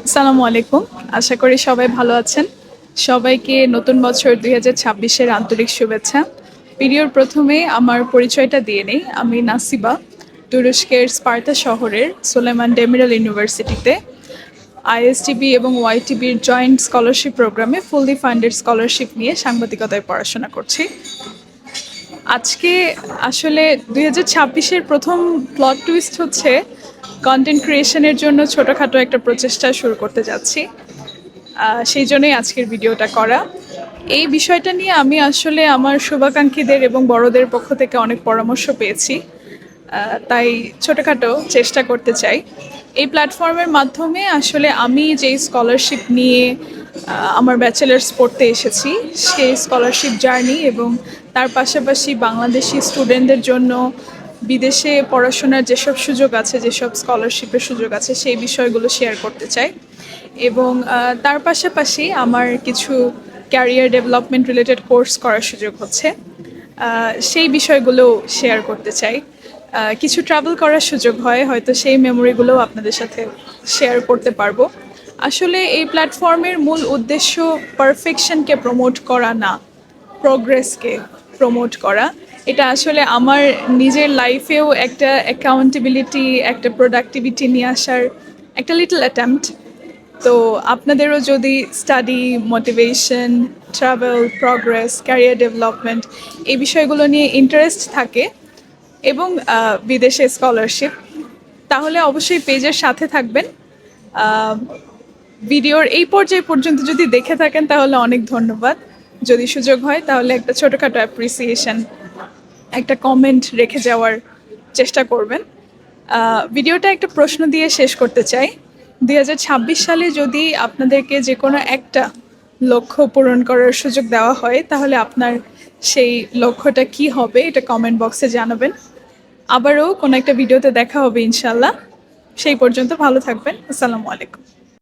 আসসালামু আলাইকুম। আশা করি সবাই ভালো আছেন। সবাইকে নতুন বছর ২০২৬-এর আন্তরিক শুভেচ্ছা। ভিডিওর প্রথমে আমার পরিচয়টা দিয়ে নেই। আমি নাসিবা, তুরস্কের স্পার্তা শহরের সুলেমান ডেমিরাল ইউনিভার্সিটিতে আইএসটিবি এবং ওয়াইটিবির জয়েন্ট স্কলারশিপ প্রোগ্রামে ফুললি ফান্ডেড স্কলারশিপ নিয়ে সাংবাদিকতায় পড়াশোনা করছি। আজকে আসলে ২০২৬-এর প্রথম প্লট টুইস্ট হচ্ছে কন্টেন্ট ক্রিয়েশনের জন্য ছোটোখাটো একটা প্রচেষ্টা শুরু করতে যাচ্ছি। সেই জন্যই আজকের ভিডিওটা করা। এই বিষয়টা নিয়ে আমি আসলে আমার শুভাকাঙ্ক্ষীদের এবং বড়দের পক্ষ থেকে অনেক পরামর্শ পেয়েছি, তাই ছোটোখাটো চেষ্টা করতে চাই। এই প্ল্যাটফর্মের মাধ্যমে আসলে আমি যেই স্কলারশিপ নিয়ে আমার ব্যাচেলার্স পড়তে এসেছি সেই স্কলারশিপ জার্নি এবং তার পাশাপাশি বাংলাদেশি স্টুডেন্টদের জন্য বিদেশে পড়াশোনার যেসব সুযোগ আছে, যেসব স্কলারশিপের সুযোগ আছে সেই বিষয়গুলো শেয়ার করতে চাই। এবং তার পাশাপাশি আমার কিছু ক্যারিয়ার ডেভেলপমেন্ট রিলেটেড কোর্স করার সুযোগ হচ্ছে, সেই বিষয়গুলো শেয়ার করতে চাই। কিছু ট্রাভেল করার সুযোগ হয়, হয়তো সেই মেমোরিগুলোও আপনাদের সাথে শেয়ার করতে পারবো। আসলে এই প্ল্যাটফর্মের মূল উদ্দেশ্য পারফেকশনকে প্রমোট করা না, প্রোগ্রেসকে প্রমোট করা। এটা আসলে আমার নিজের লাইফেও একটা অ্যাকাউন্টেবিলিটি, একটা প্রোডাক্টিভিটি নিয়ে আসার একটা লিটল অ্যাটেম্পট। তো আপনাদেরও যদি study, motivation, travel, progress, career development এই বিষয়গুলো নিয়ে ইন্টারেস্ট থাকে এবং বিদেশে স্কলারশিপ, তাহলে অবশ্যই পেজের সাথে থাকবেন। ভিডিওর এই পর্যায় পর্যন্ত যদি দেখে থাকেন তাহলে অনেক ধন্যবাদ। যদি সুযোগ হয় তাহলে একটা ছোটোখাটো অ্যাপ্রিসিয়েশন, একটা কমেন্ট রেখে যাওয়ার চেষ্টা করবেন। ভিডিওটা একটা প্রশ্ন দিয়ে শেষ করতে চাই। ২০২৬ সালে যদি আপনাদেরকে যে কোনো একটা লক্ষ্য পূরণ করার সুযোগ দেওয়া হয় তাহলে আপনার সেই লক্ষ্যটা কি হবে এটা কমেন্ট বক্সে জানাবেন। আবারও কোনো একটা ভিডিওতে দেখা হবে ইনশাল্লাহ। সেই পর্যন্ত ভালো থাকবেন। আসসালামু আলাইকুম।